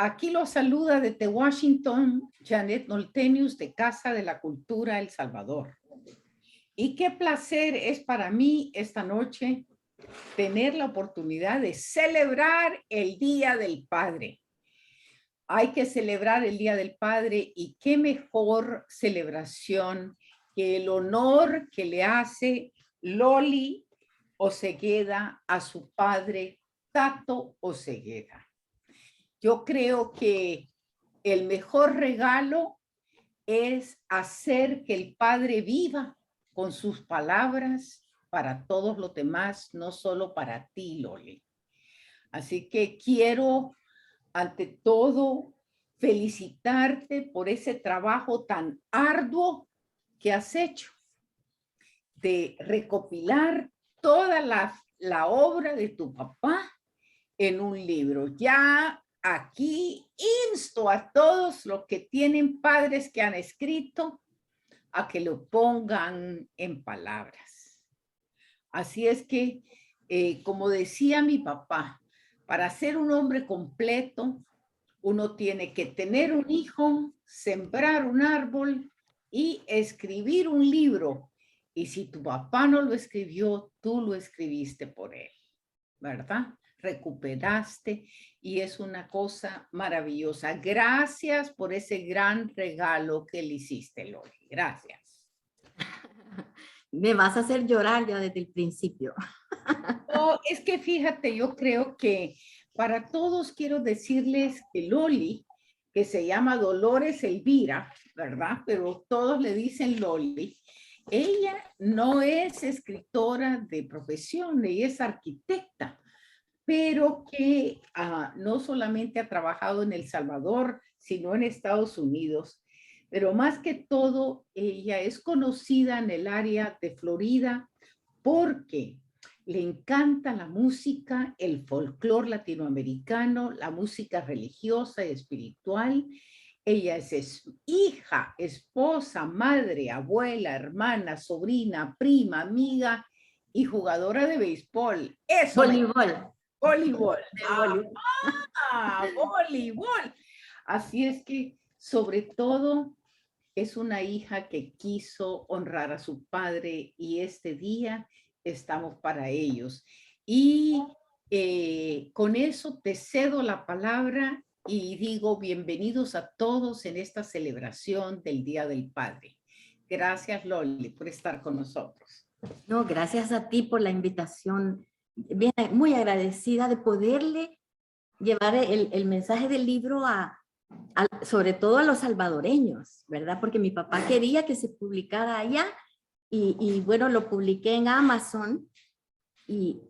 Aquí lo saluda desde Washington, Janet Noltenius de Casa de la Cultura El Salvador. Y qué placer es para mí esta noche tener la oportunidad de celebrar el Día del Padre. Hay que celebrar el Día del Padre y qué mejor celebración que el honor que le hace Loli Osegueda a su padre Tato Osegueda. Yo creo que el mejor regalo es hacer que el Padre viva con sus palabras para todos los demás, no solo para ti, Loli. Así que quiero, ante todo, felicitarte por ese trabajo tan arduo que has hecho de recopilar toda la obra de tu papá en un libro. Ya aquí insto a todos los que tienen padres que han escrito a que lo pongan en palabras. Así es que, como decía mi papá, para ser un hombre completo, uno tiene que tener un hijo, sembrar un árbol y escribir un libro. Y si tu papá no lo escribió, tú lo escribiste por él, ¿verdad? Recuperaste y es una cosa maravillosa. Gracias por ese gran regalo que le hiciste, Loli. Gracias. Me vas a hacer llorar ya desde el principio. No, es que fíjate, yo creo que para todos quiero decirles que Loli, que se llama Dolores Elvira, ¿verdad? Pero todos le dicen Loli. Ella no es escritora de profesión, ella es arquitecta, pero que no solamente ha trabajado en El Salvador, sino en Estados Unidos. Pero más que todo, ella es conocida en el área de Florida porque le encanta la música, el folclore latinoamericano, la música religiosa y espiritual. Ella es hija, esposa, madre, abuela, hermana, sobrina, prima, amiga y jugadora de béisbol. Eso Voleibol. voleibol. De voleibol. Voleibol. Así es que, sobre todo, es una hija que quiso honrar a su padre y este día estamos para ellos. Y con eso te cedo la palabra y digo bienvenidos a todos en esta celebración del Día del Padre. Gracias, Loli, por estar con nosotros. No, gracias a ti por la invitación. Bien, muy agradecida de poderle llevar el mensaje del libro sobre todo a los salvadoreños, ¿verdad? Porque mi papá quería que se publicara allá y bueno, lo publiqué en Amazon y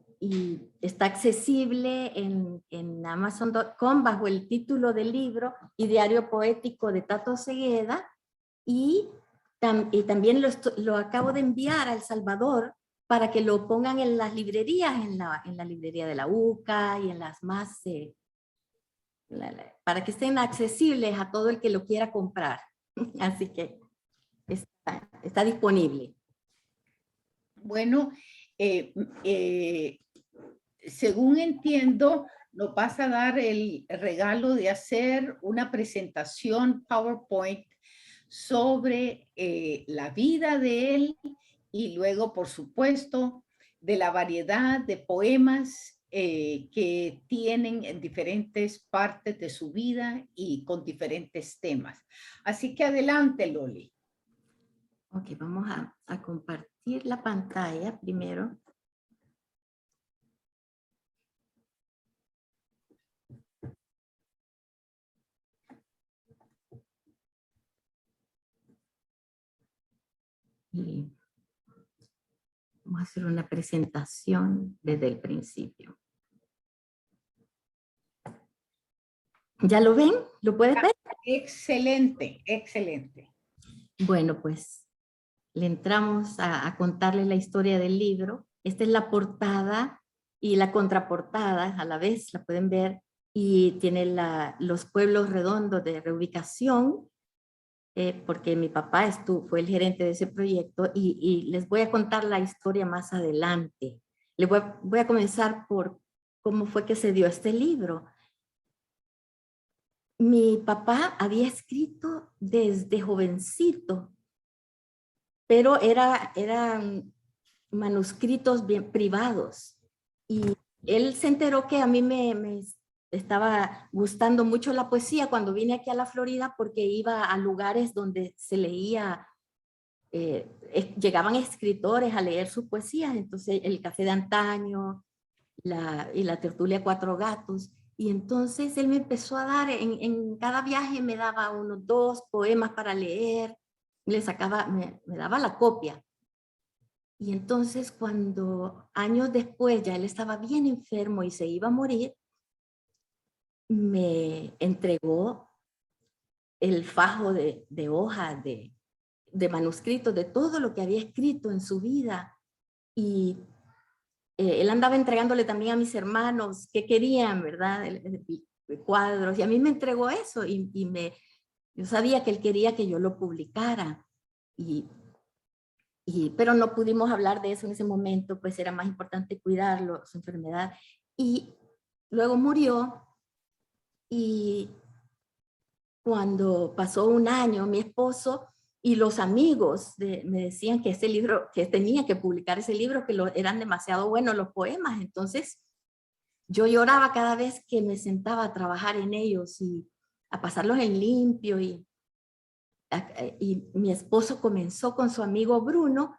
está accesible en Amazon.com bajo el título del libro Ideario Poético de Tato Osegueda y también lo acabo de enviar a El Salvador para que lo pongan en las librerías, en la librería de la UCA y en las más, para que estén accesibles a todo el que lo quiera comprar. Así que está disponible. Bueno, según entiendo, nos vas a dar el regalo de hacer una presentación PowerPoint sobre la vida de él y luego, por supuesto, de la variedad de poemas que tienen en diferentes partes de su vida y con diferentes temas. Así que adelante, Loli. Ok, vamos a compartir la pantalla primero. Y vamos a hacer una presentación desde el principio. ¿Ya lo ven? ¿Lo puedes ver? Excelente, excelente. Bueno, pues le entramos a contarles la historia del libro. Esta es la portada y la contraportada a la vez, la pueden ver, y tiene los pueblos redondos de reubicación, porque mi papá fue el gerente de ese proyecto y les voy a contar la historia más adelante. Voy a comenzar por cómo fue que se dio este libro. mi papá había escrito desde jovencito, pero eran manuscritos bien privados. Y él se enteró que a mí me estaba gustando mucho la poesía cuando vine aquí a la Florida, porque iba a lugares donde se leía, llegaban escritores a leer sus poesías, entonces el Café de Antaño y la Tertulia Cuatro Gatos. Y entonces él me empezó a dar, en cada viaje me daba unos 2 poemas para leer, le sacaba, me daba la copia. Y entonces cuando años después ya él estaba bien enfermo y se iba a morir, me entregó el fajo de hojas, de manuscritos, de todo lo que había escrito en su vida. Y él andaba entregándole también a mis hermanos que querían, ¿verdad? Cuadros. Y a mí me entregó eso yo sabía que él quería que yo lo publicara. Pero no pudimos hablar de eso en ese momento, pues era más importante cuidarlo, su enfermedad. Y luego murió, y cuando pasó un año, mi esposo y los amigos me decían que ese libro, que tenía que publicar ese libro, que eran demasiado buenos los poemas. Entonces yo lloraba cada vez que me sentaba a trabajar en ellos y a pasarlos en limpio. Y mi esposo comenzó con su amigo Bruno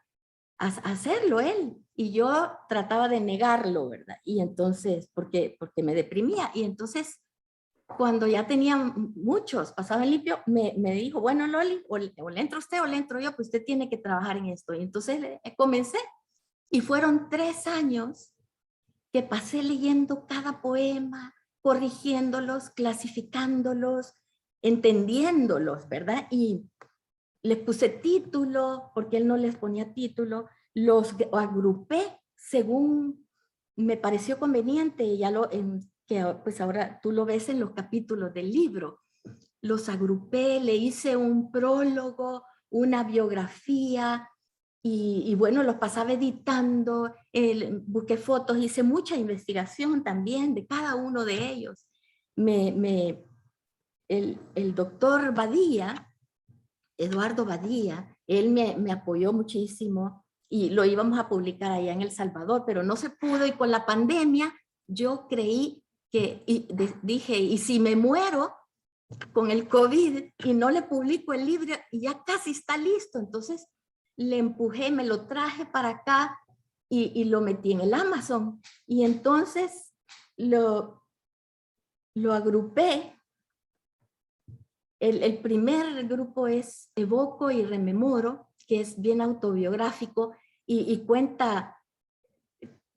a hacerlo él, y yo trataba de negarlo, ¿verdad? Y entonces, porque me deprimía. Y entonces, cuando ya tenía muchos pasados en limpio, me dijo, bueno, Loli, o le entra usted o le entro yo, pues usted tiene que trabajar en esto. Y entonces comencé, y fueron 3 años que pasé leyendo cada poema, corrigiéndolos, clasificándolos, entendiéndolos, ¿verdad? Y les puse título, porque él no les ponía título, los agrupé según me pareció conveniente, que pues ahora tú lo ves en los capítulos del libro. Los agrupé, le hice un prólogo, una biografía, y bueno, los pasaba editando, busqué fotos, hice mucha investigación también de cada uno de ellos. El doctor Badía, Eduardo Badía, él me apoyó muchísimo, y lo íbamos a publicar allá en El Salvador, pero no se pudo, y con la pandemia yo creí que, dije, ¿y si me muero con el COVID y no le publico el libro y ya casi está listo? Entonces le empujé, me lo traje para acá y lo metí en el Amazon, y entonces lo agrupé. El primer grupo es Evoco y Rememoro, que es bien autobiográfico, y cuenta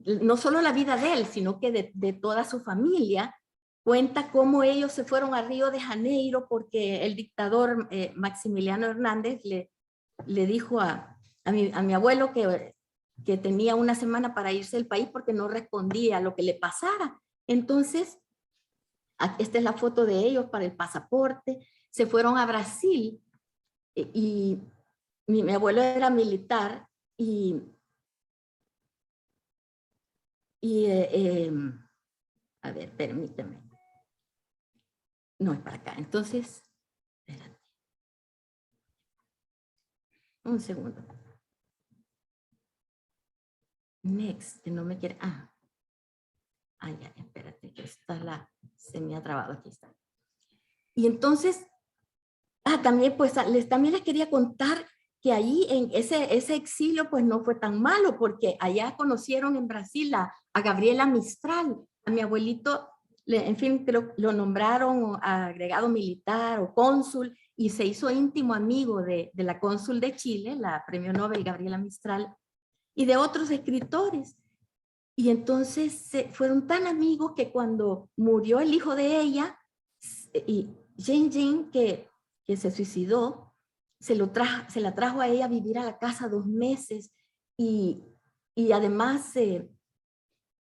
no solo la vida de él, sino que de toda su familia. Cuenta cómo ellos se fueron a Río de Janeiro porque el dictador Maximiliano Hernández le dijo a mi abuelo que tenía una semana para irse del país porque no respondía a lo que le pasara. Entonces, esta es la foto de ellos para el pasaporte. Se fueron a Brasil, y mi abuelo era militar, y a ver, permíteme. No, es para acá. Entonces, espérate. Un segundo. Next, que no me quiere. Ya, espérate, que se me ha trabado, aquí está. Y entonces, también les quería contar que allí en ese exilio pues no fue tan malo, porque allá conocieron en Brasil a Gabriela Mistral. A mi abuelito, en fin, creo lo nombraron agregado militar o cónsul, y se hizo íntimo amigo de la cónsul de Chile, la premio Nobel Gabriela Mistral, y de otros escritores. Y entonces fueron tan amigos que cuando murió el hijo de ella, y Jane, que se suicidó, se la trajo a ella a vivir a la casa 2 meses, y además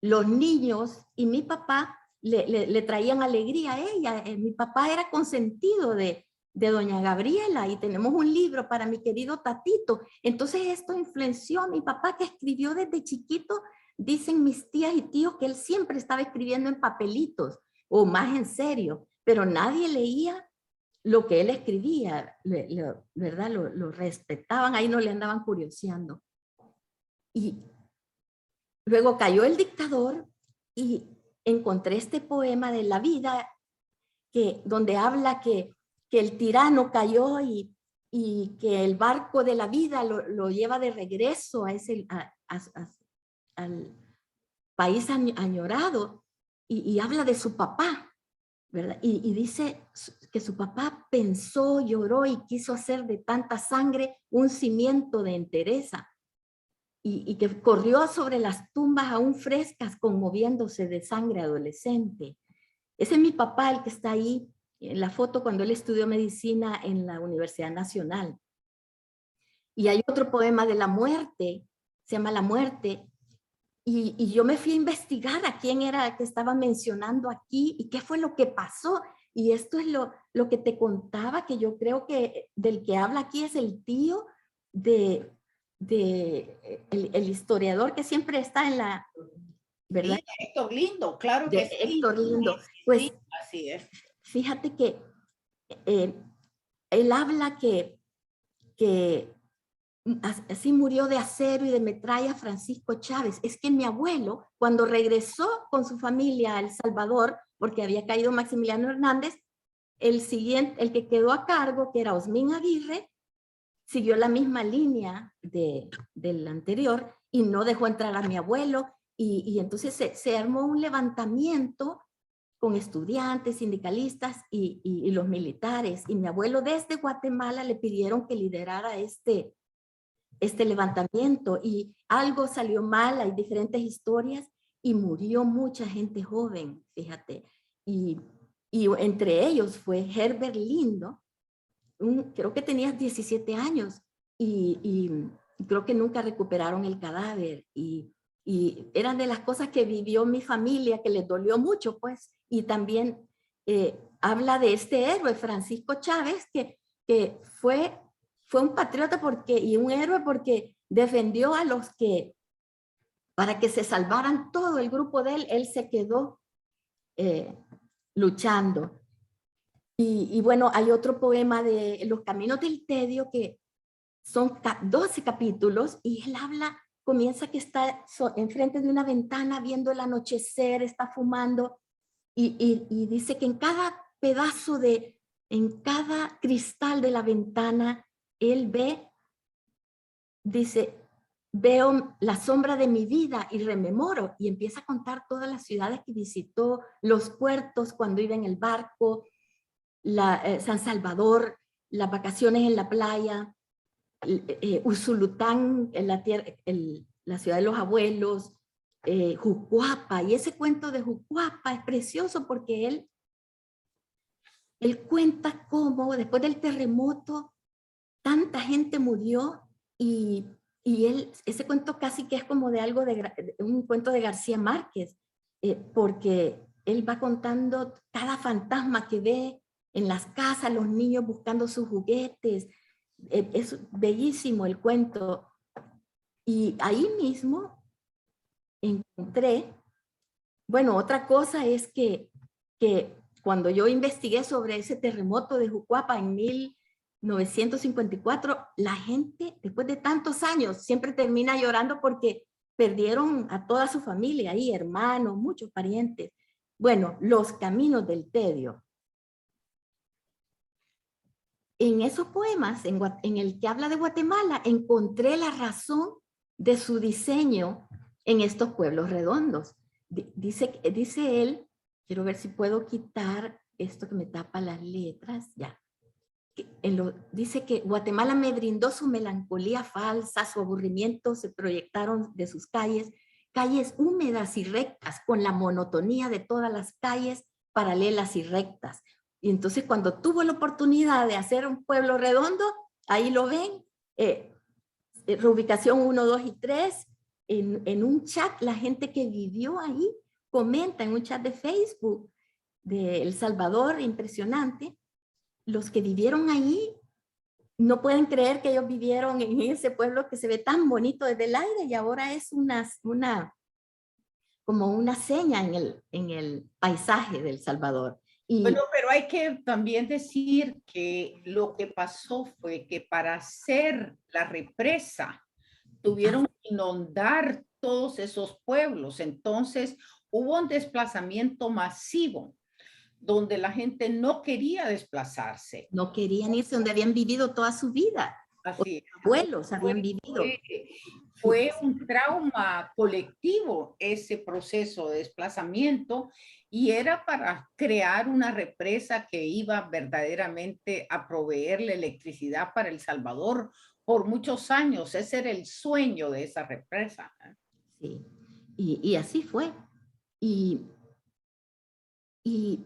los niños y mi papá le traían alegría a ella. Mi papá era consentido de doña Gabriela, y tenemos un libro para mi querido Tatito. Entonces esto influenció a mi papá, que escribió desde chiquito. Dicen mis tías y tíos que él siempre estaba escribiendo en papelitos, o más en serio. pero nadie leía lo que él escribía, ¿verdad? Lo respetaban, ahí no le andaban curioseando. Y luego cayó el dictador y encontré este poema de la vida donde habla que el tirano cayó y que el barco de la vida lo lleva de regreso al país añorado, y habla de su papá, ¿verdad? Y dice que su papá pensó, lloró y quiso hacer de tanta sangre un cimiento de entereza, y que corrió sobre las tumbas aún frescas, conmoviéndose de sangre adolescente. Ese es mi papá, el que está ahí en la foto cuando él estudió medicina en la Universidad Nacional. Y hay otro poema de la muerte, se llama La muerte, y yo me fui a investigar a quién era que estaba mencionando aquí y qué fue lo que pasó. Y esto es lo que te contaba, que yo creo que del que habla aquí es el tío el historiador que siempre está en la, ¿verdad? Sí, Héctor Lindo, claro que sí. Héctor Lindo. Pues sí, así es. Fíjate que él habla que así murió de acero y de metralla Francisco Chávez. Es que mi abuelo, cuando regresó con su familia a El Salvador, porque había caído Maximiliano Hernández, el que quedó a cargo, que era Osmín Aguirre, siguió la misma línea del anterior y no dejó entrar a mi abuelo, y entonces se armó un levantamiento con estudiantes, sindicalistas y los militares, y mi abuelo desde Guatemala le pidieron que liderara este levantamiento, y algo salió mal, hay diferentes historias, y murió mucha gente joven, fíjate, y entre ellos fue Herbert Lindo, creo que tenía 17 años, y creo que nunca recuperaron el cadáver, y eran de las cosas que vivió mi familia, que les dolió mucho, pues, y también habla de este héroe, Francisco Chávez, que fue un patriota y un héroe porque defendió a los que, para que se salvaran todo el grupo de él se quedó luchando. Y bueno, hay otro poema de Los Caminos del Tedio que son 12 capítulos, y él comienza que está enfrente de una ventana viendo el anochecer, está fumando, y dice que en cada pedazo en cada cristal de la ventana, él dice, veo la sombra de mi vida y rememoro, y empieza a contar todas las ciudades que visitó, los puertos cuando iba en el barco, San Salvador, las vacaciones en la playa, Usulután, la ciudad de los abuelos, Jucuapa, y ese cuento de Jucuapa es precioso porque él cuenta cómo después del terremoto tanta gente murió, y ese cuento casi que es como de un cuento de García Márquez, porque él va contando cada fantasma que ve en las casas, los niños buscando sus juguetes. Es bellísimo el cuento. Y ahí mismo encontré, bueno, otra cosa es que cuando yo investigué sobre ese terremoto de Jucuapa en 1954, la gente, después de tantos años, siempre termina llorando porque perdieron a toda su familia ahí, hermanos, muchos parientes. Bueno, Los Caminos del Tedio. En esos poemas, en el que habla de Guatemala, encontré la razón de su diseño en estos pueblos redondos. Dice él, quiero ver si puedo quitar esto que me tapa las letras, ya. Dice que Guatemala me brindó su melancolía falsa, su aburrimiento se proyectaron de sus calles húmedas y rectas, con la monotonía de todas las calles paralelas y rectas. Y entonces cuando tuvo la oportunidad de hacer un pueblo redondo, ahí lo ven, reubicación 1, 2 y 3, en un chat, la gente que vivió ahí comenta en un chat de Facebook de El Salvador, impresionante. Los que vivieron ahí no pueden creer que ellos vivieron en ese pueblo que se ve tan bonito desde el aire, y ahora es como una seña en el paisaje de El Salvador. Bueno, Y pero hay que también decir que lo que pasó fue que para hacer la represa tuvieron que inundar todos esos pueblos. Entonces hubo un desplazamiento masivo donde la gente no quería desplazarse. no querían irse donde habían vivido toda su vida. Los Así es. abuelos habían Fue, vivido. fue, fue un trauma colectivo ese proceso de desplazamiento y era para crear una represa que iba verdaderamente a proveerle electricidad para El Salvador por muchos años. Ese era el sueño de esa represa. Sí, y así fue. Y, y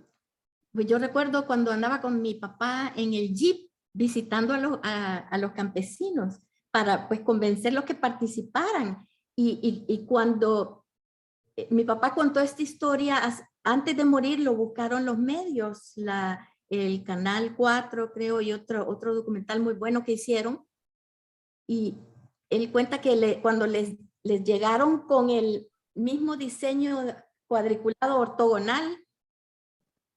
pues yo recuerdo cuando andaba con mi papá en el jeep visitando a los campesinos para pues convencerlos que participaran. Y cuando mi papá contó esta historia, antes de morir lo buscaron los medios, el Canal 4 creo y otro documental muy bueno que hicieron. Y él cuenta que cuando les llegaron con el mismo diseño cuadriculado ortogonal,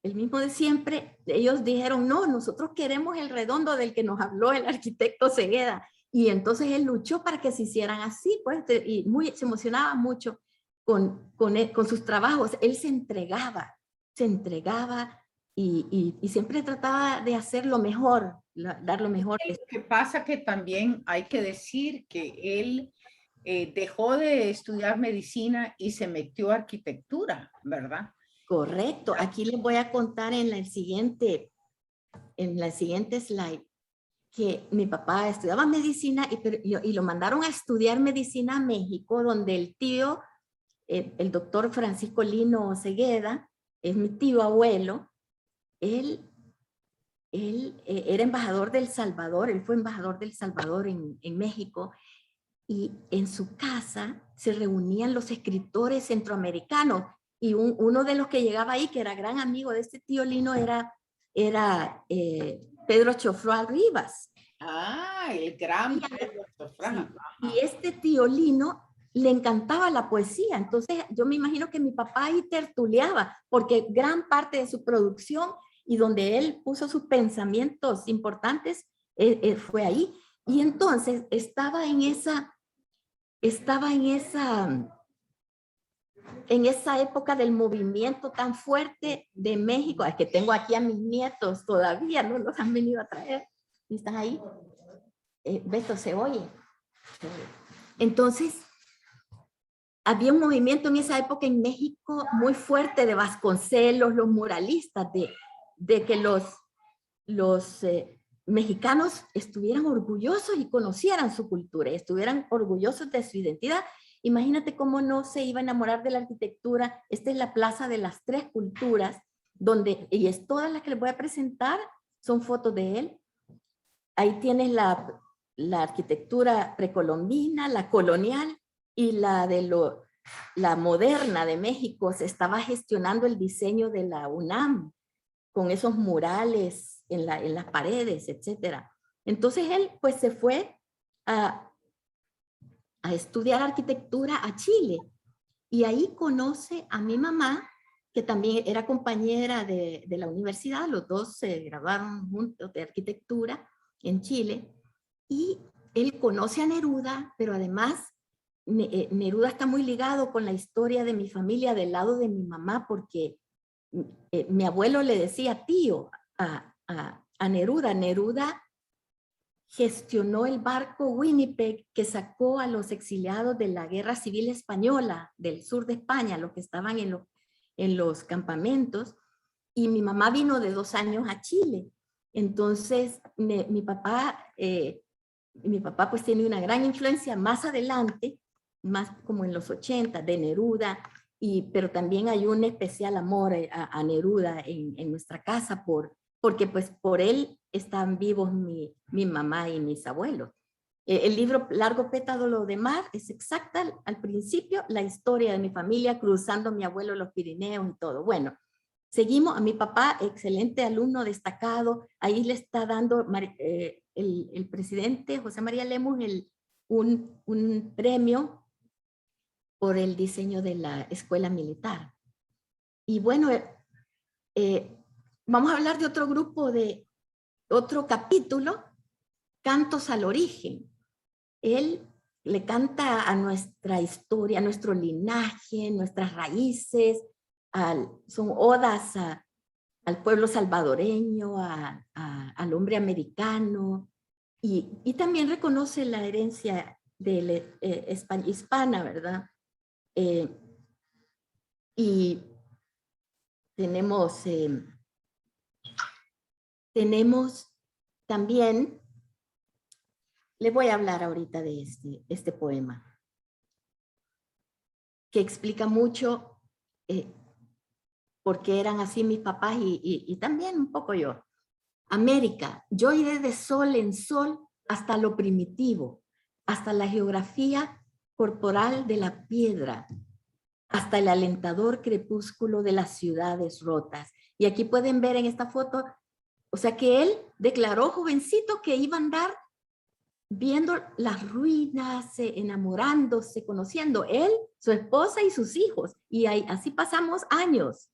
el mismo de siempre, ellos dijeron, no, nosotros queremos el redondo del que nos habló el arquitecto Segueda. Y entonces él luchó para que se hicieran así, pues, y se emocionaba mucho con sus trabajos. Él se entregaba y siempre trataba de hacer lo mejor, dar lo mejor. Lo que pasa que también hay que decir que él dejó de estudiar medicina y se metió a arquitectura, ¿verdad? Correcto. Aquí les voy a contar en la siguiente slide que mi papá estudiaba medicina y lo mandaron a estudiar medicina a México, donde el tío, el doctor Francisco Lino Segueda, es mi tío abuelo. Él era embajador del Salvador, él fue embajador del Salvador en México, y en su casa se reunían los escritores centroamericanos, y uno de los que llegaba ahí, que era gran amigo de este tío Lino, era Pedro Chofrua Rivas. Ah, el gran Pedro Sí, Sofrán. y este tío Lino le encantaba la poesía, entonces yo me imagino que mi papá ahí tertuleaba, porque gran parte de su producción y donde él puso sus pensamientos importantes fue ahí. Y entonces estaba en esa época del movimiento tan fuerte de México. Es que tengo aquí a mis nietos todavía, no los han venido a traer. ¿Están ahí? Beto, ¿se oye? Entonces, había un movimiento en esa época en México muy fuerte de Vasconcelos, los muralistas, de que los mexicanos estuvieran orgullosos y conocieran su cultura, y estuvieran orgullosos de su identidad. Imagínate cómo no se iba a enamorar de la arquitectura. Esta es la Plaza de las Tres Culturas, y es todas las que les voy a presentar, son fotos de él. Ahí tienes la arquitectura precolombina, la colonial y la moderna de México. Se estaba gestionando el diseño de la UNAM con esos murales en las paredes, etcétera. Entonces él pues se fue a estudiar arquitectura a Chile y ahí conoce a mi mamá, que también era compañera de la universidad. Los dos se graduaron juntos de arquitectura en Chile, y él conoce a Neruda, pero además Neruda está muy ligado con la historia de mi familia del lado de mi mamá, porque mi abuelo le decía tío a Neruda. Neruda gestionó el barco Winnipeg que sacó a los exiliados de la Guerra Civil Española del sur de España, los que estaban en los campamentos, y mi mamá vino de 2 años a Chile. Entonces, mi papá pues tiene una gran influencia más adelante, más como en los 80, de Neruda, pero también hay un especial amor a Neruda en nuestra casa porque pues por él están vivos mi mamá y mis abuelos. El libro Largo Pétalo de Mar es exacta al principio la historia de mi familia cruzando mi abuelo los Pirineos y todo. Bueno, seguimos. A mi papá, excelente alumno destacado, ahí le está dando el presidente José María Lemus un premio por el diseño de la escuela militar. Y bueno, vamos a hablar de otro grupo, de otro capítulo, Cantos al Origen. Él le canta a nuestra historia, a nuestro linaje, nuestras raíces, son odas al pueblo salvadoreño, al hombre americano, y también reconoce la herencia hispana, ¿verdad? Y tenemos también, le voy a hablar ahorita de este poema, que explica mucho por qué eran así mis papás y también un poco yo. América, yo iré de sol en sol hasta lo primitivo, hasta la geografía corporal de la piedra, hasta el alentador crepúsculo de las ciudades rotas. Y aquí pueden ver en esta foto, o sea que él declaró jovencito que iba a andar viendo las ruinas, enamorándose, conociendo él, su esposa y sus hijos. Y así pasamos años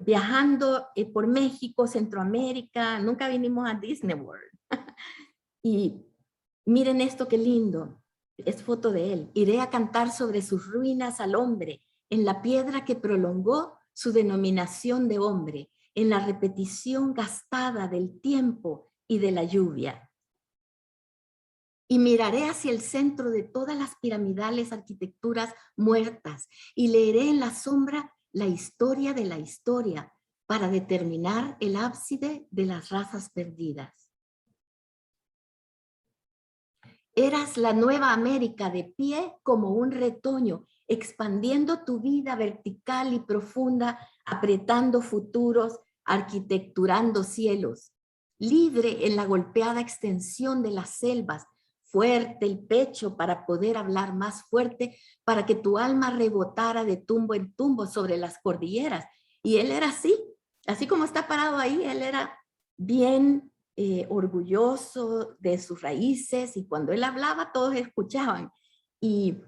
viajando por México, Centroamérica, nunca vinimos a Disney World. Y miren esto qué lindo, es foto de él. Iré a cantar sobre sus ruinas al hombre, en la piedra que prolongó su denominación de hombre, en la repetición gastada del tiempo y de la lluvia. Y miraré hacia el centro de todas las piramidales arquitecturas muertas y leeré en la sombra la historia de la historia para determinar el ábside de las razas perdidas. Eras la nueva América de pie como un retoño, expandiendo tu vida vertical y profunda, apretando futuros, arquitecturando cielos, libre en la golpeada extensión de las selvas, fuerte el pecho para poder hablar más fuerte, para que tu alma rebotara de tumbo en tumbo sobre las cordilleras. Y él era así como está parado ahí, él era bien orgulloso de sus raíces, y cuando él hablaba todos escuchaban. Y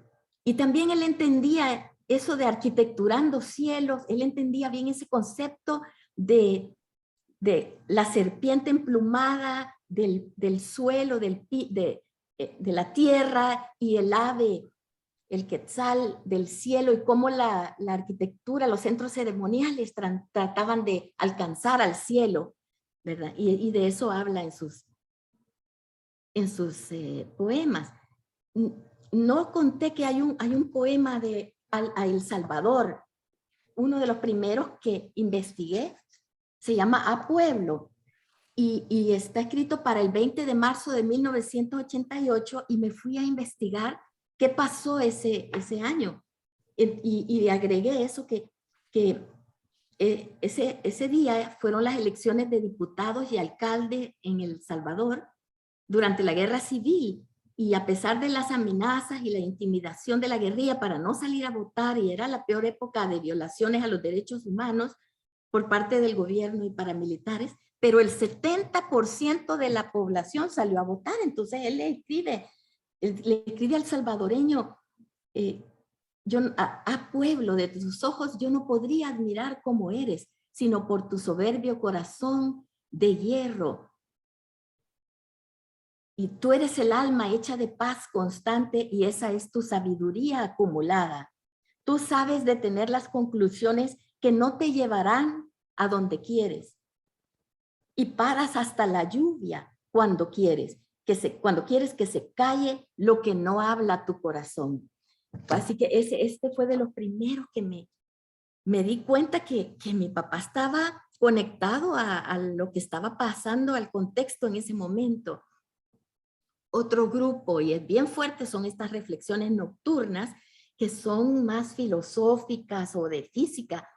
también él entendía eso de arquitecturando cielos, él entendía bien ese concepto de la serpiente emplumada, del suelo, de la tierra, y el ave, el quetzal del cielo, y cómo la arquitectura, los centros ceremoniales trataban de alcanzar al cielo, ¿verdad? Y de eso habla en sus poemas. No conté que hay un poema a El Salvador, uno de los primeros que investigué, se llama A Pueblo, y está escrito para el 20 de marzo de 1988, y me fui a investigar qué pasó ese año. Y agregué eso, que ese día fueron las elecciones de diputados y alcaldes en El Salvador durante la guerra civil, y a pesar de las amenazas y la intimidación de la guerrilla para no salir a votar, y era la peor época de violaciones a los derechos humanos por parte del gobierno y paramilitares, pero el 70% de la población salió a votar. Entonces él le escribe al salvadoreño, a pueblo, de tus ojos yo no podría admirar como eres, sino por tu soberbio corazón de hierro. Y tú eres el alma hecha de paz constante, y esa es tu sabiduría acumulada. Tú sabes detener las conclusiones que no te llevarán a donde quieres. Y paras hasta la lluvia cuando quieres que se calle lo que no habla tu corazón. Así que este fue de los primeros que me di cuenta que mi papá estaba conectado a lo que estaba pasando, al contexto en ese momento. Otro grupo, y es bien fuerte, son estas reflexiones nocturnas, que son más filosóficas o de física,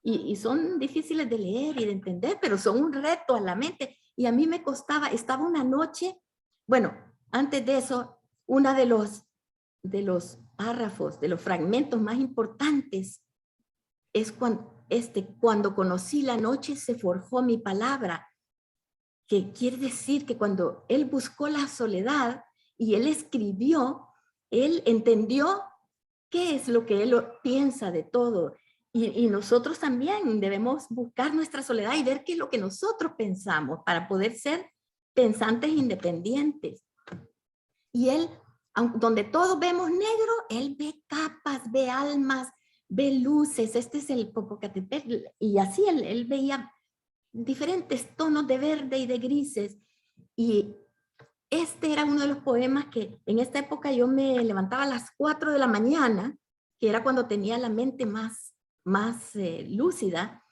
y son difíciles de leer y de entender, pero son un reto a la mente. Y a mí me costaba, estaba una noche, bueno, antes de eso, una de los párrafos, de los fragmentos más importantes, es cuando conocí la noche se forjó mi palabra, que quiere decir que cuando él buscó la soledad y él escribió, él entendió qué es lo que él piensa de todo, Y nosotros también debemos buscar nuestra soledad y ver qué es lo que nosotros pensamos para poder ser pensantes independientes. Y él, donde todos vemos negro, él ve capas, ve almas, ve luces. Este es el Popocatépetl. Y así él veía diferentes tonos de verde y de grises. Y este era uno de los poemas que en esta época yo me levantaba a las 4 de la mañana, que era cuando tenía la mente más lúcida,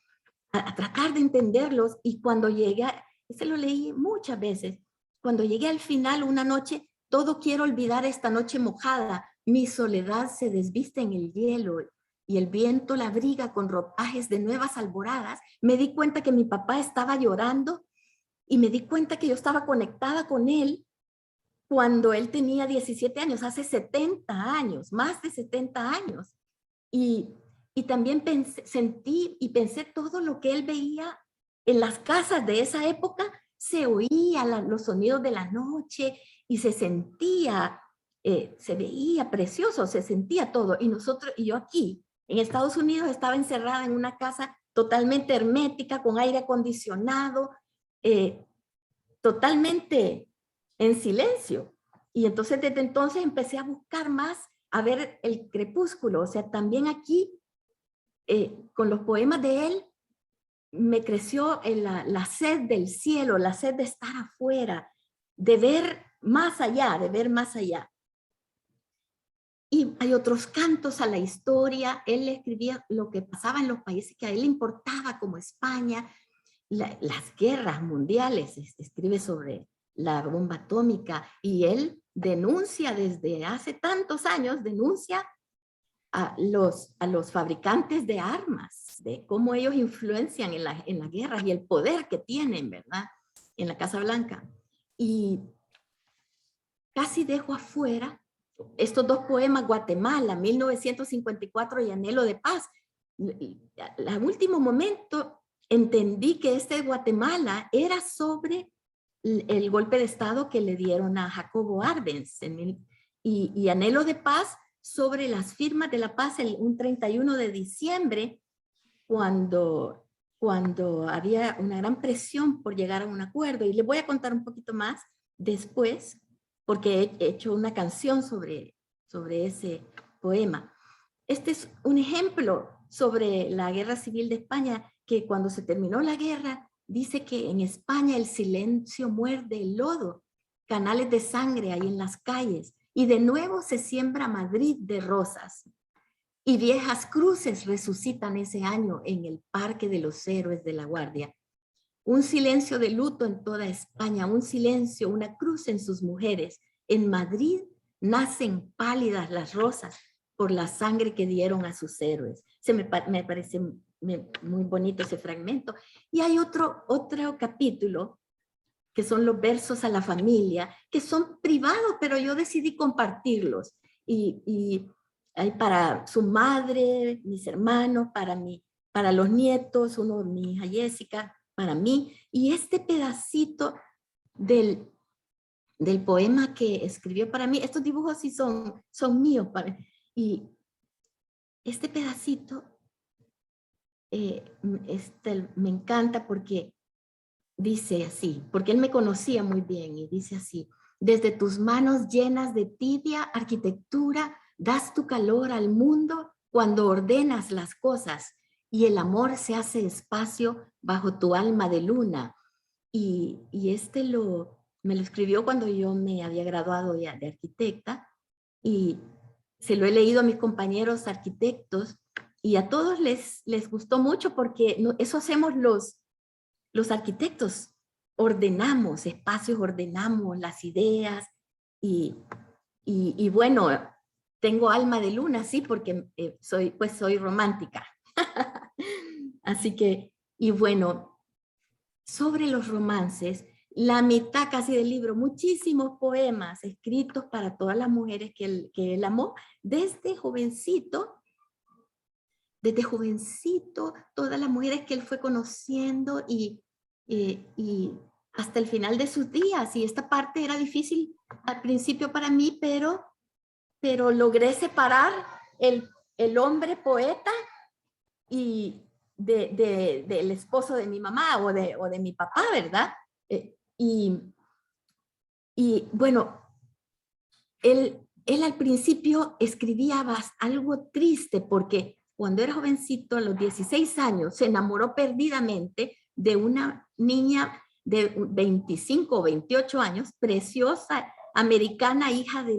a tratar de entenderlos. Y cuando llegué, ese lo leí muchas veces, cuando llegué al final una noche, todo quiero olvidar esta noche mojada, mi soledad se desviste en el hielo y el viento la abriga con ropajes de nuevas alboradas. Me di cuenta que mi papá estaba llorando y me di cuenta que yo estaba conectada con él cuando él tenía 17 años, hace 70 años, más de 70 años. Y también sentí y pensé todo lo que él veía en las casas de esa época. Se oía los sonidos de la noche y se sentía, se veía precioso, se sentía todo. Y yo aquí, en Estados Unidos, estaba encerrada en una casa totalmente hermética, con aire acondicionado, totalmente en silencio. Y entonces desde entonces empecé a buscar más, a ver el crepúsculo. O sea, también aquí, con los poemas de él, me creció la sed del cielo, la sed de estar afuera, de ver más allá, de ver más allá. Y hay otros cantos a la historia. Él escribía lo que pasaba en los países que a él le importaba, como España, las guerras mundiales. Escribe sobre la bomba atómica y él denuncia desde hace tantos años, denuncia a los fabricantes de armas, de cómo ellos influencian en las guerras y el poder que tienen, ¿verdad? En la Casa Blanca. Y casi dejo afuera estos dos poemas, Guatemala, 1954 y Anhelo de Paz. Al último momento entendí que este Guatemala era sobre el golpe de Estado que le dieron a Jacobo Arbenz y Anhelo de Paz sobre las firmas de la paz un 31 de diciembre, cuando había una gran presión por llegar a un acuerdo. Y les voy a contar un poquito más después, porque he hecho una canción sobre ese poema. Este es un ejemplo sobre la Guerra Civil de España, que cuando se terminó la guerra, dice que en España el silencio muerde el lodo, canales de sangre hay en las calles, y de nuevo se siembra Madrid de rosas. Y viejas cruces resucitan ese año en el Parque de los Héroes de la Guardia. Un silencio de luto en toda España, un silencio, una cruz en sus mujeres. En Madrid nacen pálidas las rosas por la sangre que dieron a sus héroes. Me parece muy bonito ese fragmento. Y hay otro capítulo que son los versos a la familia, que son privados, pero yo decidí compartirlos. Y hay para su madre, mis hermanos, para los nietos, uno de mi hija Jessica, para mí. Y este pedacito del poema que escribió para mí, estos dibujos sí son míos. Y este pedacito me encanta porque dice así, porque él me conocía muy bien y dice así: desde tus manos llenas de tibia arquitectura, das tu calor al mundo cuando ordenas las cosas y el amor se hace espacio bajo tu alma de luna. Y me lo escribió cuando yo me había graduado de arquitecta y se lo he leído a mis compañeros arquitectos y a todos les gustó mucho porque eso hacemos los arquitectos, ordenamos espacios, ordenamos las ideas y bueno, tengo alma de luna, sí, porque soy romántica. Así que, y bueno, sobre los romances, la mitad casi del libro, muchísimos poemas escritos para todas las mujeres que él amó desde jovencito, todas las mujeres que él fue conociendo y hasta el final de sus días. Y esta parte era difícil al principio para mí, pero logré separar el hombre poeta del esposo de mi mamá o de mi papá, ¿verdad? Y bueno, él al principio escribía algo triste porque cuando era jovencito, a los 16 años, se enamoró perdidamente de una niña de 25 o 28 años, preciosa, americana, hija de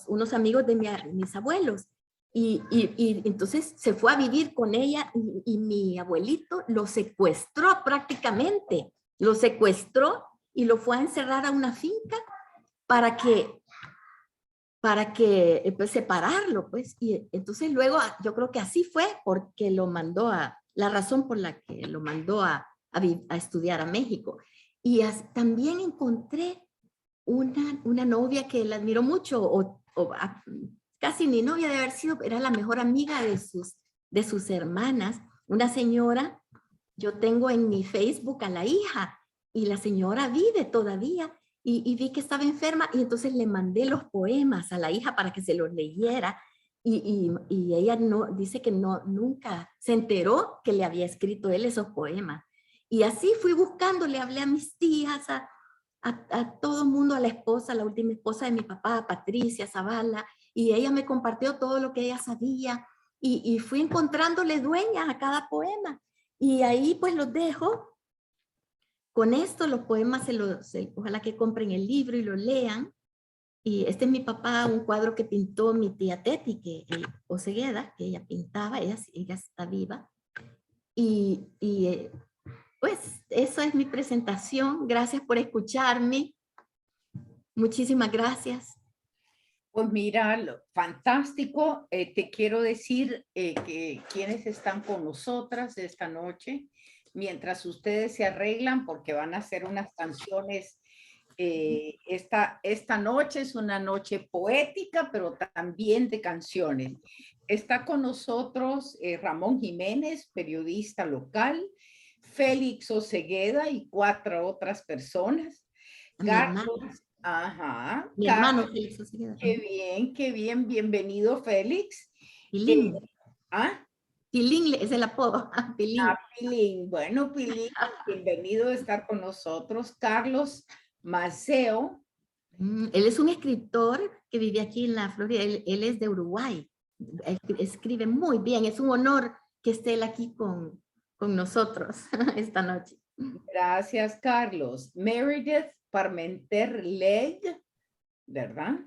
unos amigos de mis abuelos. Y entonces se fue a vivir con ella y mi abuelito lo secuestró prácticamente, lo secuestró y lo fue a encerrar a una finca para que pues, separarlo, pues. Y entonces luego yo creo que así fue porque la razón por la que lo mandó a estudiar a México. Y también encontré una novia que la admiró mucho, casi ni novia de haber sido, era la mejor amiga de sus hermanas, una señora. Yo tengo en mi Facebook a la hija y la señora vive todavía y vi que estaba enferma y entonces le mandé los poemas a la hija para que se los leyera y ella dice que nunca se enteró que le había escrito él esos poemas. Y así fui buscando, le hablé a mis tías, a todo el mundo, a la esposa, la última esposa de mi papá, Patricia Zavala, y ella me compartió todo lo que ella sabía y fui encontrándole dueñas a cada poema. Y ahí pues los dejo. Con esto los poemas ojalá que compren el libro y lo lean. Y este es mi papá, un cuadro que pintó mi tía Teti, Osegueda, que ella pintaba, ella está viva. Pues eso es mi presentación. Gracias por escucharme. Muchísimas gracias. Pues mira, fantástico. Te quiero decir que quienes están con nosotras esta noche, mientras ustedes se arreglan, porque van a hacer unas canciones. Esta noche es una noche poética, pero también de canciones. Está con nosotros Ramón Jiménez, periodista local, Félix Osegueda y 4 otras personas. Carlos, ajá, mi Carlos, hermano Félix Osegueda. qué bien, bienvenido Félix. Pilín. Pilín es el apodo. Pilín. Pilín. Bueno, Pilín, bienvenido a estar con nosotros. Carlos Maceo. Él es un escritor que vive aquí en la Florida. Él es de Uruguay. Él escribe muy bien. Es un honor que esté él aquí con nosotros esta noche. Gracias, Carlos. Meredith Parmenter Leg, ¿verdad?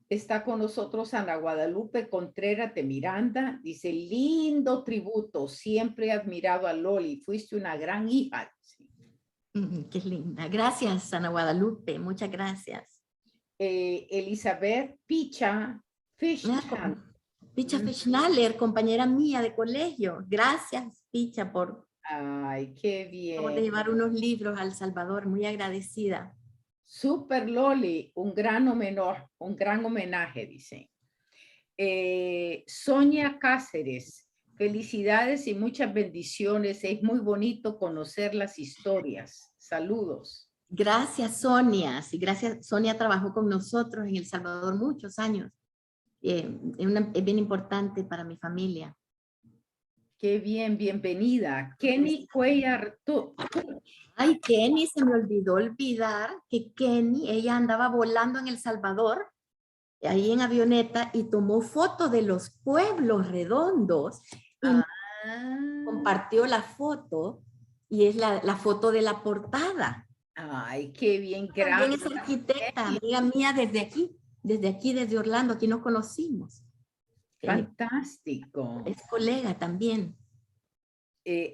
Está con nosotros Ana Guadalupe Contreras de Miranda. Dice, lindo tributo. Siempre he admirado a Loli. Fuiste una gran hija. Sí. Qué linda. Gracias, Ana Guadalupe. Muchas gracias. Elizabeth Picha Fishman. Picha Fischnaller, compañera mía de colegio. Gracias, Picha, por ay, qué bien. llevar unos libros a El Salvador. Muy agradecida. Super Loli, un gran homenaje, dice. Sonia Cáceres, felicidades y muchas bendiciones. Es muy bonito conocer las historias. Saludos. Gracias, Sonia. Sí, gracias. Sonia trabajó con nosotros en El Salvador muchos años. Es bien importante para mi familia. Qué bien, bienvenida. Kenny Cuellar. Ay, Kenny, se me olvidó olvidar que Kenny, ella andaba volando en El Salvador, ahí en avioneta, y tomó foto de los pueblos redondos y compartió la foto, y es la foto de la portada. Ay, qué bien, gracias. También es arquitecta, amiga mía desde Orlando, aquí nos conocimos. Fantástico. Es colega también.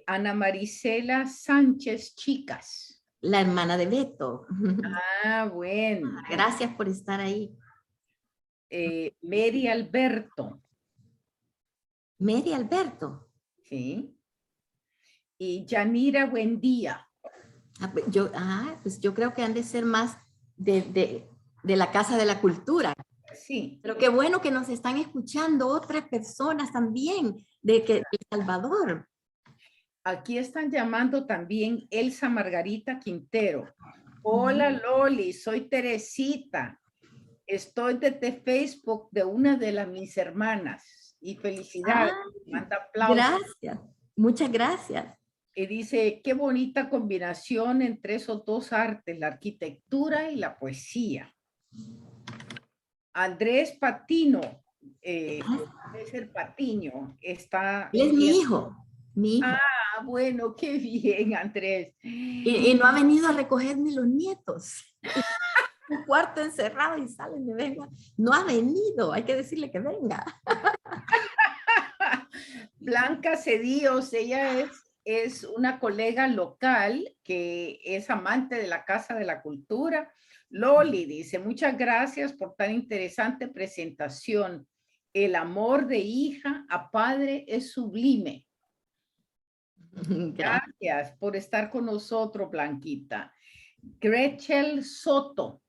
Ana Marisela Sánchez Chicas. La hermana de Beto. Ah, bueno. Gracias por estar ahí. Mary Alberto. Mary Alberto. Sí. Y Yanira Buendía. Pues yo creo que han de ser más de la Casa de la Cultura. Sí. Pero qué bueno que nos están escuchando otras personas también de El Salvador. Aquí están llamando también Elsa Margarita Quintero. Hola Loli, soy Teresita. Estoy desde Facebook de una de mis hermanas. y felicidades. Ah, Manda aplausos. gracias. Muchas gracias. Y dice, qué bonita combinación entre esos dos artes, la arquitectura y la poesía. Andrés Patino, debe ser Patiño, está... Él es mi hijo, mi hijo. Ah, bueno, qué bien, Andrés. Y no ha venido a recogerme los nietos. Un cuarto encerrado y salen de venga. No ha venido, hay que decirle que venga. Blanca Cedillos, ella es una colega local que es amante de la Casa de la Cultura. Loli dice, muchas gracias por tan interesante presentación. El amor de hija a padre es sublime. Gracias. Gracias por estar con nosotros, Blanquita. Gretchen Soto.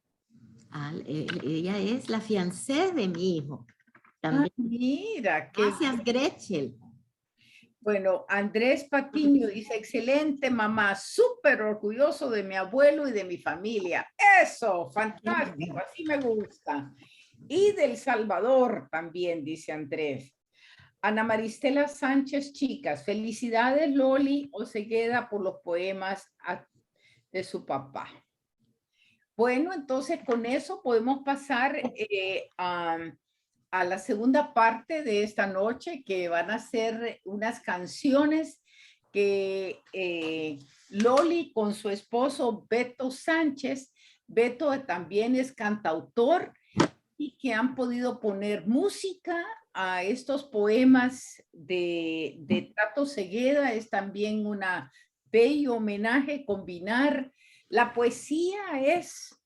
Ella es la fiancé de mi hijo. También. Mira, qué Gracias, Gretchen. bueno. Andrés Patiño dice, excelente mamá, súper orgulloso de mi abuelo y de mi familia. Eso, fantástico, así me gusta. Y del Salvador también, dice Andrés. Ana Maristela Sánchez, chicas, felicidades Loli Osegueda por los poemas de su papá. Bueno, entonces con eso podemos pasar a la segunda parte de esta noche, que van a ser unas canciones que Loli con su esposo Beto Sánchez, Beto también es cantautor, y que han podido poner música a estos poemas de Tato Segueda. Es también una bello homenaje, combinar. La poesía es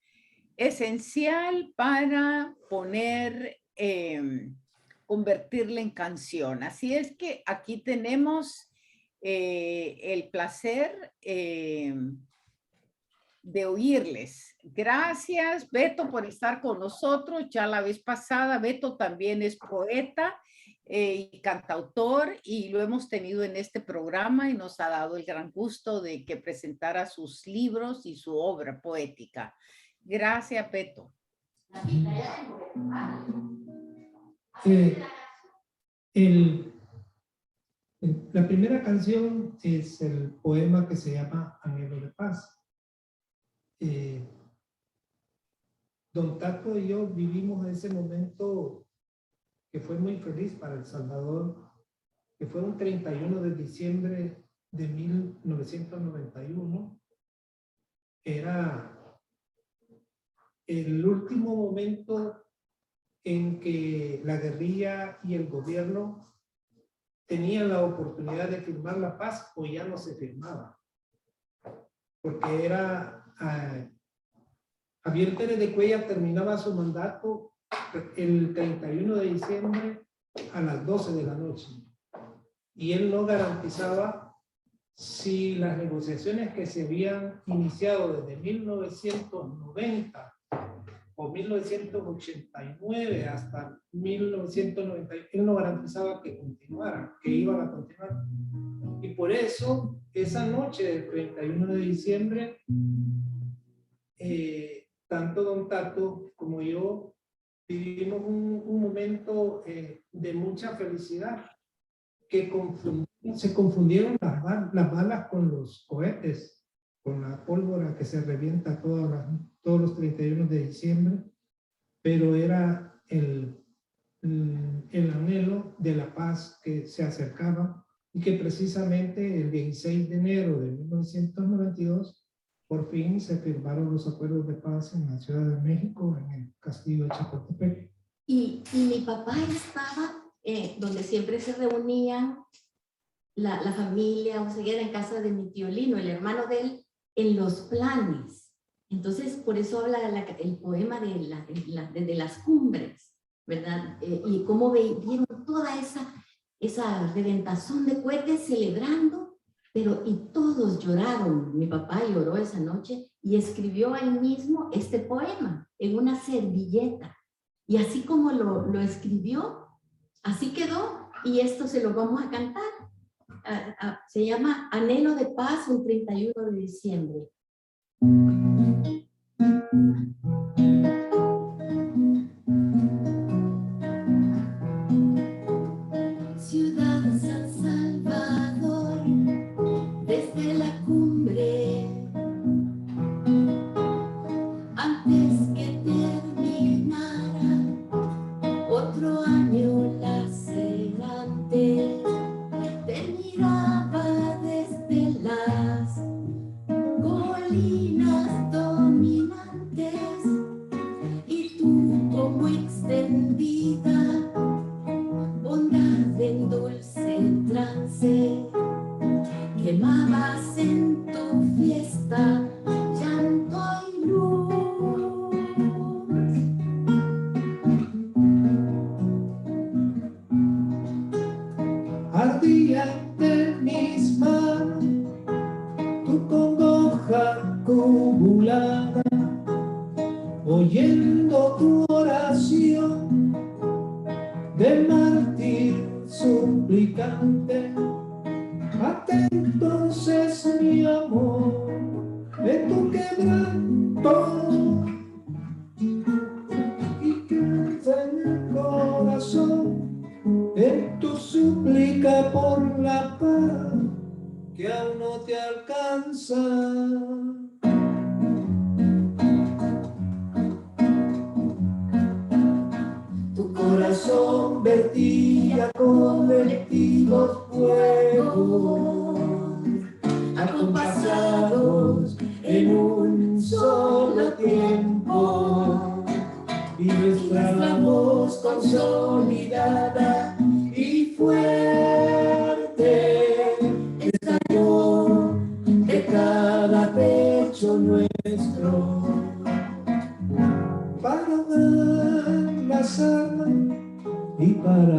esencial para poner, convertirla en canción. Así es que aquí tenemos el placer de oírles. Gracias, Beto, por estar con nosotros. Ya la vez pasada, Beto también es poeta y cantautor, y lo hemos tenido en este programa y nos ha dado el gran gusto de que presentara sus libros y su obra poética. Gracias, Beto. La primera canción es el poema que se llama Anhelo de Paz. Don Tato y yo vivimos ese momento que fue muy feliz para El Salvador, que fue un 31 de diciembre de 1991. Era el último momento en que la guerrilla y el gobierno tenían la oportunidad de firmar la paz, o ya no se firmaba. Porque era... Javier Pérez de Cuellar terminaba su mandato el 31 de diciembre a las 12 de la noche. Y él no garantizaba si las negociaciones que se habían iniciado desde 1990 o 1989 hasta 1990, él no garantizaba que continuaran, que iban a continuar. Y por eso, esa noche del 31 de diciembre, tanto don Tato como yo vivimos un momento de mucha felicidad, que se confundieron las balas con los cohetes, con la pólvora que se revienta todos los 31 de diciembre, pero era el anhelo de la paz que se acercaba, y que precisamente el 16 de enero de 1992 por fin se firmaron los acuerdos de paz en la Ciudad de México, en el castillo de Chapultepec. Y mi papá estaba donde siempre se reunían la familia Oseguera, en casa de mi tío Lino, el hermano de él, en los planes. Entonces, por eso habla el poema de las cumbres, ¿verdad? Y cómo vieron toda esa reventazón de cohetes celebrando, pero y todos lloraron. Mi papá lloró esa noche y escribió él mismo este poema en una servilleta. Y así como lo escribió, así quedó, y esto se lo vamos a cantar. Se llama Anhelo de Paz, un 31 de diciembre. oyendo tu oración de mártir suplicante. Entonces mi amor en tu quebranto y cansa en el corazón en tu súplica por la paz que aún no te alcanza. Tu corazón vertía colectivos fuegos, acompasados en un solo tiempo, y nuestra voz consolidada y fuerte estalló de cada pecho nuestro para ahogar las armas y para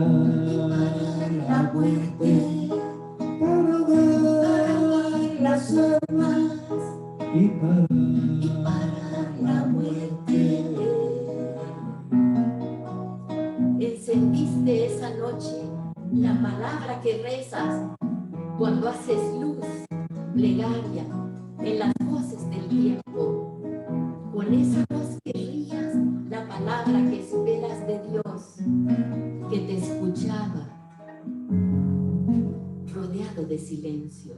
la muerte, para ahogar las armas y para la muerte. Encendiste esa noche la palabra que rezas cuando haces luz, plegaria en las voces del tiempo. Con esa voz que rías la palabra que esperas de Dios, que te escuchaba, rodeado de silencio.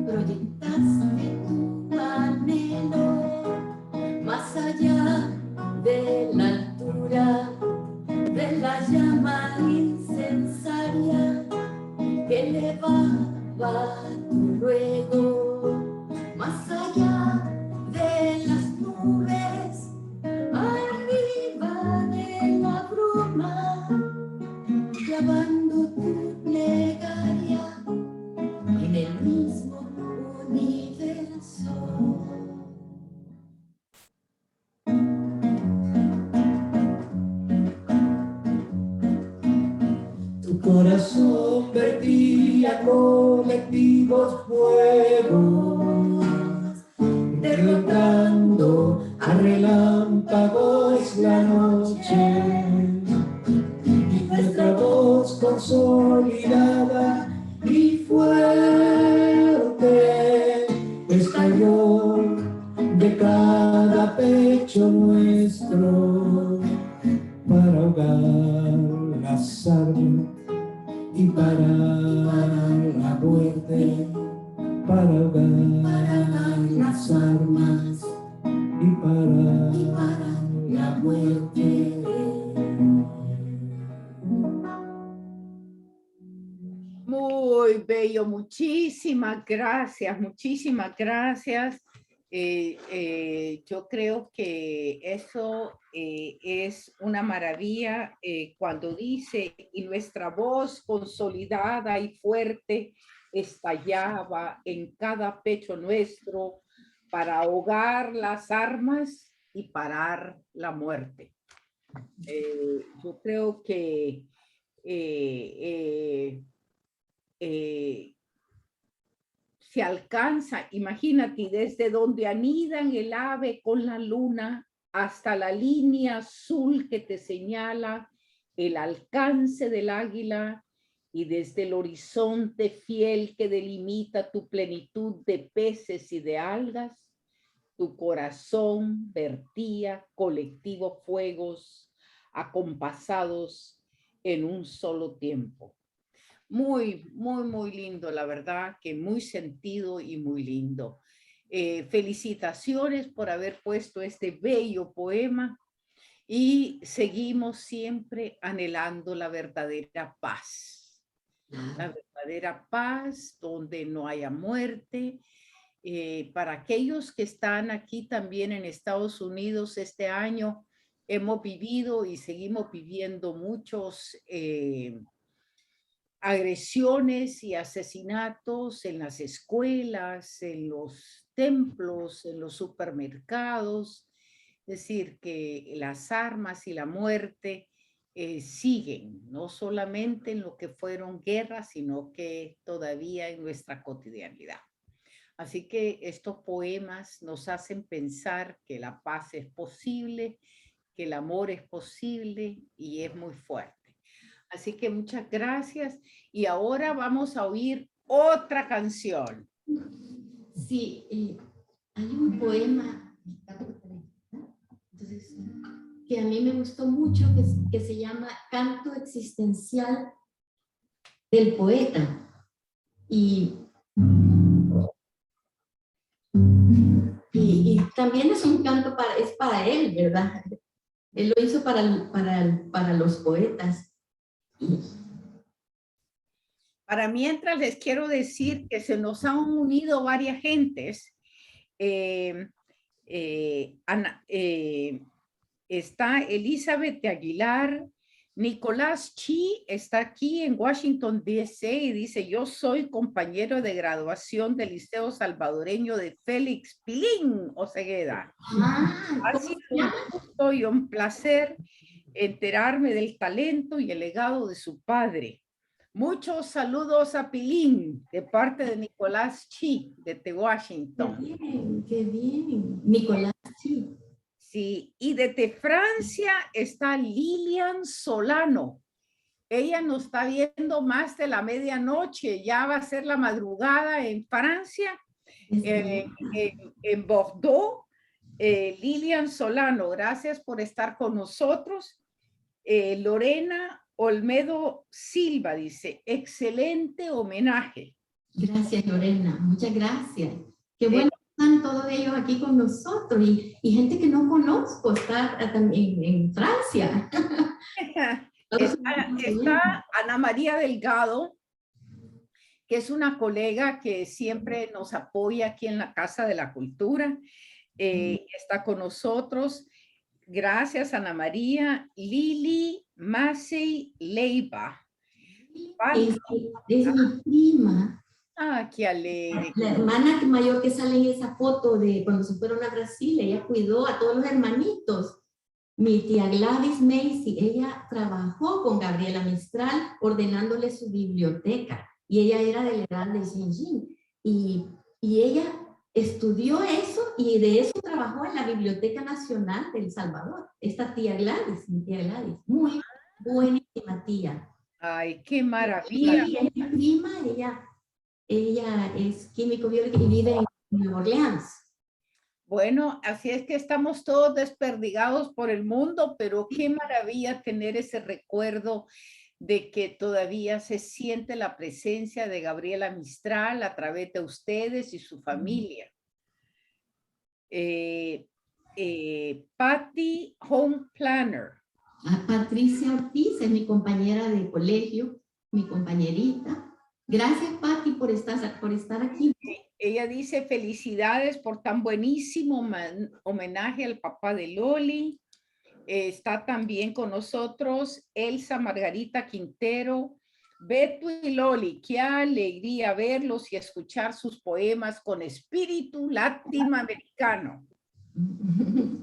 Proyectaste tu anhelo más allá de la altura de la llama incensaria que elevaba tu ruego, más allá de las nubes, arriba de la bruma, clavando tu plegaria en el mismo universo. Tu corazón vertía colectivos fuegos, derrotando a relámpagos la noche, y nuestra voz consolidada y fuerte estalló de cada pecho nuestro para ahogar las armas y para la muerte, para ahogar las armas y para la muerte. Muy bello, muchísimas gracias, muchísimas gracias. Yo creo que eso es una maravilla cuando dice, y nuestra voz consolidada y fuerte estallaba en cada pecho nuestro para ahogar las armas y parar la muerte. Yo creo que se alcanza, imagínate, desde donde anidan el ave con la luna hasta la línea azul que te señala el alcance del águila, y desde el horizonte fiel que delimita tu plenitud de peces y de algas, tu corazón vertía colectivos fuegos acompasados en un solo tiempo. Muy, muy, muy lindo, la verdad, que muy sentido y muy lindo. Felicitaciones por haber puesto este bello poema y seguimos siempre anhelando la verdadera paz. La verdadera paz donde no haya muerte. Para aquellos que están aquí también en Estados Unidos este año, hemos vivido y seguimos viviendo muchos agresiones y asesinatos en las escuelas, en los templos, en los supermercados. Es decir, que las armas y la muerte siguen, no solamente en lo que fueron guerras, sino que todavía en nuestra cotidianidad. Así que estos poemas nos hacen pensar que la paz es posible, que el amor es posible y es muy fuerte. Así que muchas gracias. Y ahora vamos a oír otra canción. Sí, hay un poema entonces, que a mí me gustó mucho, que se llama Canto Existencial del Poeta. Y también es un canto para él, ¿verdad? Él lo hizo para los poetas. Para mientras les quiero decir que se nos han unido varias gentes. Está Elizabeth de Aguilar, Nicolás Chi está aquí en Washington, D.C. y dice, yo soy compañero de graduación del Liceo Salvadoreño de Félix Pilín Osegueda. Ha sido un gusto y un placer enterarme del talento y el legado de su padre. Muchos saludos a Pilín de parte de Nicolás Chi desde Washington. Qué bien. Nicolás Chi. Sí, y desde Francia está Lilian Solano. Ella nos está viendo más de la medianoche, ya va a ser la madrugada en Francia, en Bordeaux. Lilian Solano, gracias por estar con nosotros. Lorena Olmedo Silva dice, excelente homenaje. Gracias, Lorena, muchas gracias. Qué bueno que están todos ellos aquí con nosotros y gente que no conozco está también en Francia. Está Ana María Delgado, que es una colega que siempre nos apoya aquí en la Casa de la Cultura. Está con nosotros. Gracias, Ana María. Lili Massey Leiva. Es mi prima. Ah, qué alegre. La hermana mayor que sale en esa foto de cuando se fueron a Brasil, ella cuidó a todos los hermanitos. Mi tía Gladys Macy, ella trabajó con Gabriela Mistral ordenándole su biblioteca y ella era delegada de Xinjiang y ella estudió eso y de eso trabajó en la Biblioteca Nacional de El Salvador. Esta tía Gladys, mi tía Gladys, muy buenísima tía. Ay, qué maravilla. Y mi prima, ella es químico biólogo y vive en Nueva Orleans. Bueno, así es que estamos todos desperdigados por el mundo, pero qué maravilla tener ese recuerdo de que todavía se siente la presencia de Gabriela Mistral a través de ustedes y su familia. Patty Home Planner. Patricia Ortiz es mi compañera de colegio, mi compañerita. Gracias, Patty, por estar aquí. Ella dice, felicidades por tan buenísimo homenaje al papá de Loli. Está también con nosotros Elsa Margarita Quintero. Beto y Loli, qué alegría verlos y escuchar sus poemas con espíritu latinoamericano.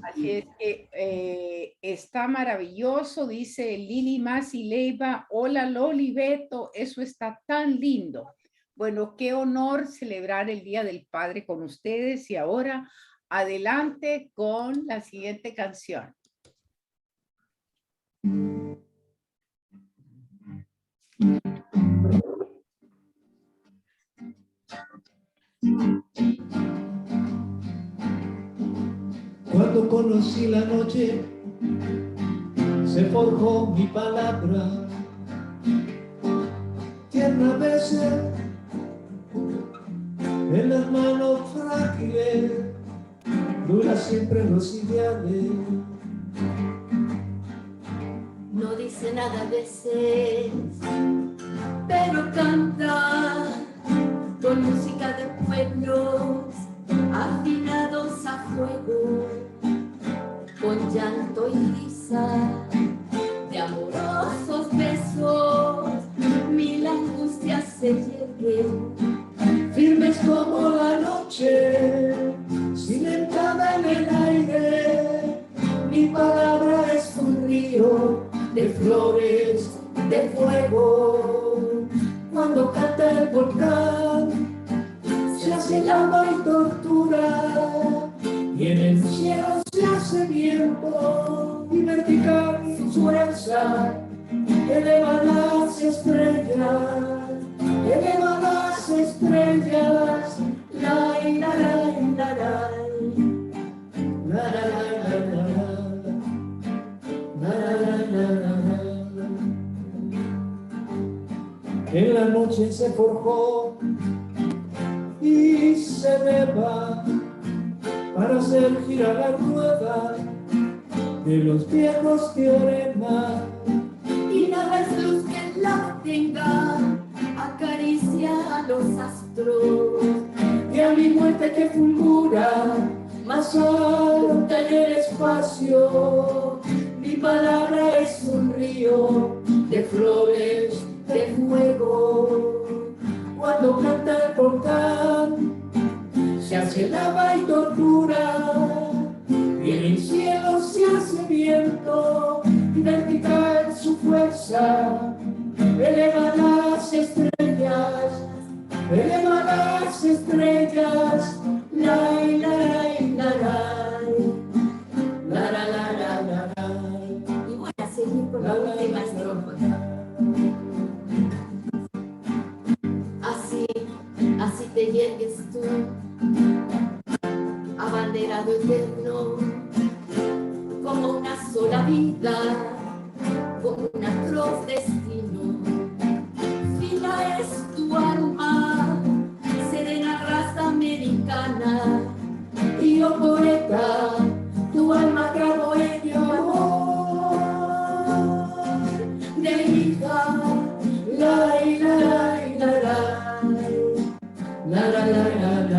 Así es que está maravilloso, dice Lili Masi Leiva. Hola Loli, Beto, eso está tan lindo. Bueno, qué honor celebrar el Día del Padre con ustedes y ahora adelante con la siguiente canción. Cuando conocí la noche, se forjó mi palabra. Tierna veces en las manos frágiles, dura siempre los ideales. No dice nada a veces, pero canta con música de pueblos afinados a fuego, con llanto y risa de amorosos besos, mil angustias se yerguen, Firmes como la noche, cimentada en el aire. Mi palabra es un río de flores, de fuego. Cuando canta el volcán, se hace el lava y tortura, y en el cielo se hace viento, y vertical su fuerza, eleva las estrellas, eleva las estrellas, la la la la la. La, la, la, la, la, la, la, la, la, la. En la noche se forjó y se eleva para hacer girar la rueda de los viejos teoremas. Y nada es luz que la tenga, acaricia a los astros. Y a mi muerte que fulgura más alta en el espacio, mi palabra es un río de flores, de fuego. Cuando canta el volcán, se hace lava y tortura, y en el cielo se hace viento, y vertical su fuerza, eleva las estrellas, eleva las estrellas, la la la la la la la la. Y voy a seguir con la última estrofa. Así te llegues tú, abanderado eterno, como una sola vida, como un atroz destino. Fina es tu alma, serena raza americana, Y yo poeta, tu alma grabó en mi amor de hija, la la la la la la la la la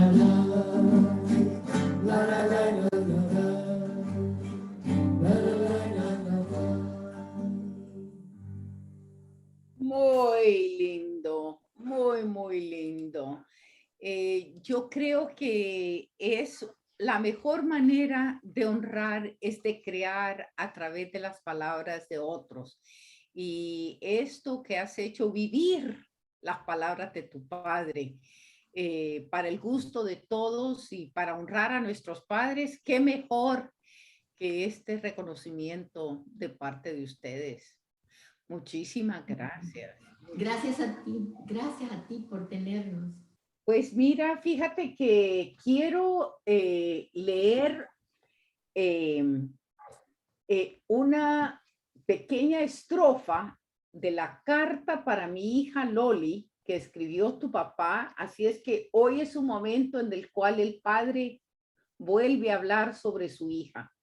la la la la Muy lindo, muy lindo. Yo creo que es la mejor manera de honrar es de crear a través de las palabras de otros. Y esto que has hecho, vivir las palabras de tu padre, para el gusto de todos y para honrar a nuestros padres, qué mejor que este reconocimiento de parte de ustedes. Muchísimas gracias. gracias a ti por tenernos. Pues mira, fíjate que quiero leer una pequeña estrofa de la carta para mi hija Loli que escribió tu papá. Así es que hoy es un momento en el cual el padre vuelve a hablar sobre su hija.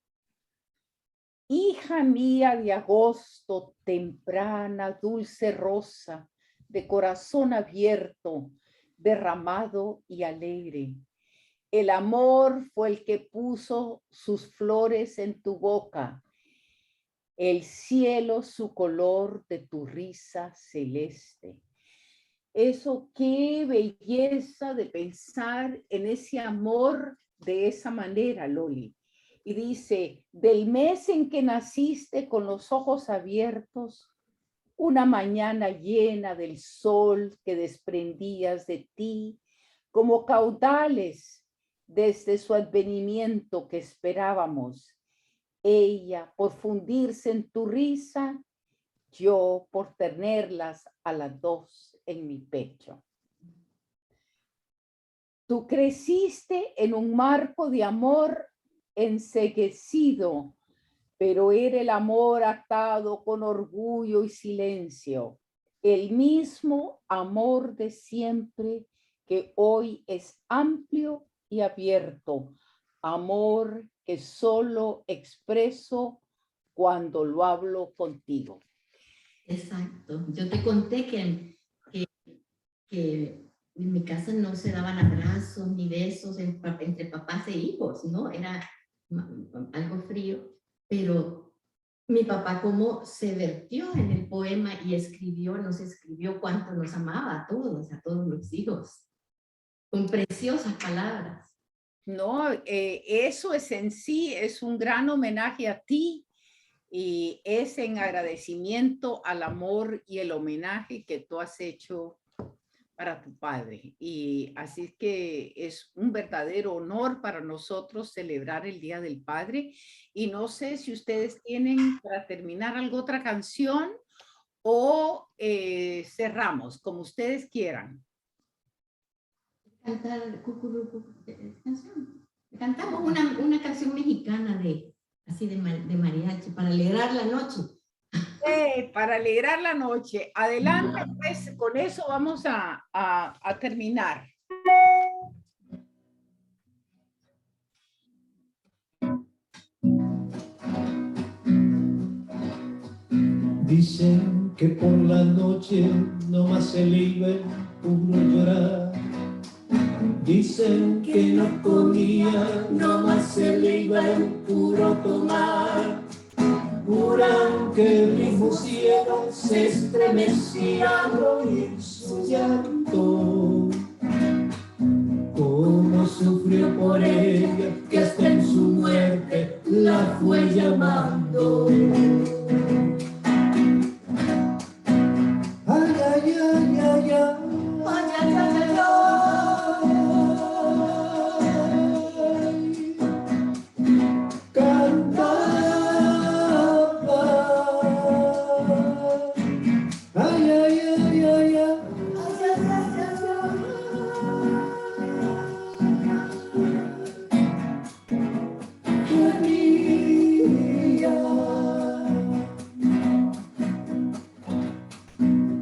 Hija mía de agosto, temprana, dulce rosa, de corazón abierto, derramado y alegre. El amor fue el que puso sus flores en tu boca, el cielo su color de tu risa celeste. Eso, qué belleza de pensar en ese amor de esa manera, Loli. Y dice, del mes en que naciste con los ojos abiertos, una mañana llena del sol que desprendías de ti, como caudales desde su advenimiento que esperábamos. Ella por fundirse en tu risa, yo por tenerlas a las dos en mi pecho. Tú creciste en un marco de amor enceguecido, pero era el amor atado con orgullo y silencio, el mismo amor de siempre que hoy es amplio y abierto, amor que solo expreso cuando lo hablo contigo. Exacto. Yo te conté que en mi casa no se daban abrazos ni besos entre papás e hijos, ¿no? Era algo frío, pero mi papá como se vertió en el poema y nos escribió cuánto nos amaba a todos los hijos, con preciosas palabras. No, eso es en sí, es un gran homenaje a ti y es en agradecimiento al amor y el homenaje que tú has hecho para tu padre. Y así es que es un verdadero honor para nosotros celebrar el Día del Padre. Y no sé si ustedes tienen para terminar alguna otra canción o cerramos, como ustedes quieran. Cantar canción. Cantamos una canción mexicana de mariachi para alegrar la noche. Para alegrar la noche. Adelante, pues con eso vamos a terminar. Dicen que por la noche no más se libre puro llorar. Dicen que no comía, no más se libre puro tomar. Juran que el mismo cielo se estremecía al oír su llanto. Cómo sufrió por ella, que hasta en su muerte la fue llamando. Ay, ay, ay, ay, ay. Ay, ay, ay, ay, ay. Cantaba. Ay, ay, ay, ay, ay.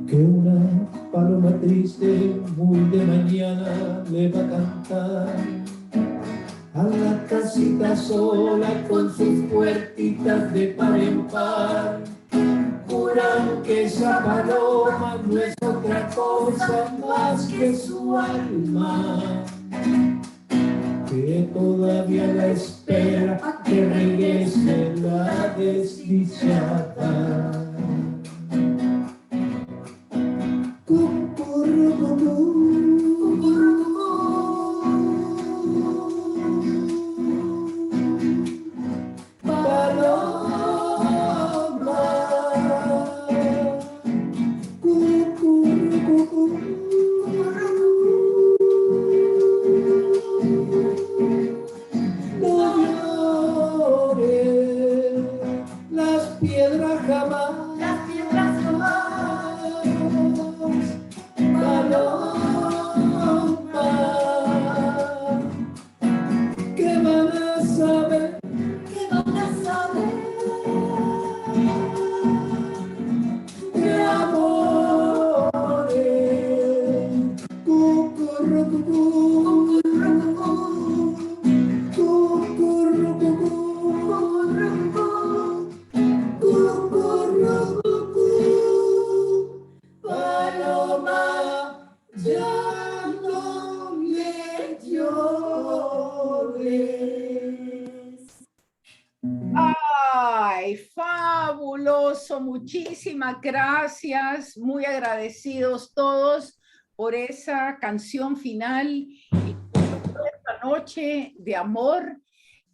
Que una paloma triste muy de mañana le va a cantar a la casita sola con sus puertitas de par en par. Juran que esa paloma no es otra cosa más que su alma, que todavía la espera a que regrese la desdichada. Las piedras jamás, paloma, ¿qué van a saber? De amores, cucurrucucú, cucurrucucú, cucurrucucú, paloma, ya no le llores. Ay, fabuloso. Muchísimas gracias. Muy agradecidos todos por esa canción final y por esta noche de amor,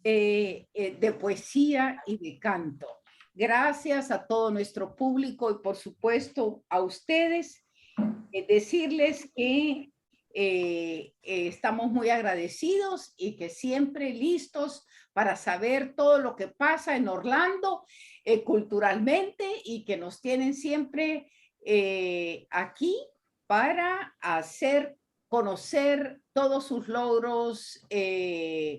de poesía y de canto. Gracias a todo nuestro público y por supuesto a ustedes. Decirles que estamos muy agradecidos y que siempre listos para saber todo lo que pasa en Orlando culturalmente, y que nos tienen siempre aquí para hacer conocer todos sus logros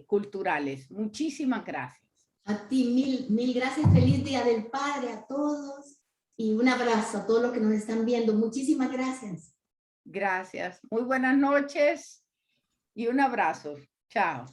culturales. Muchísimas gracias. A ti mil gracias, feliz Día del Padre a todos y un abrazo a todos los que nos están viendo. Muchísimas gracias. Gracias. Muy buenas noches y un abrazo. Chao.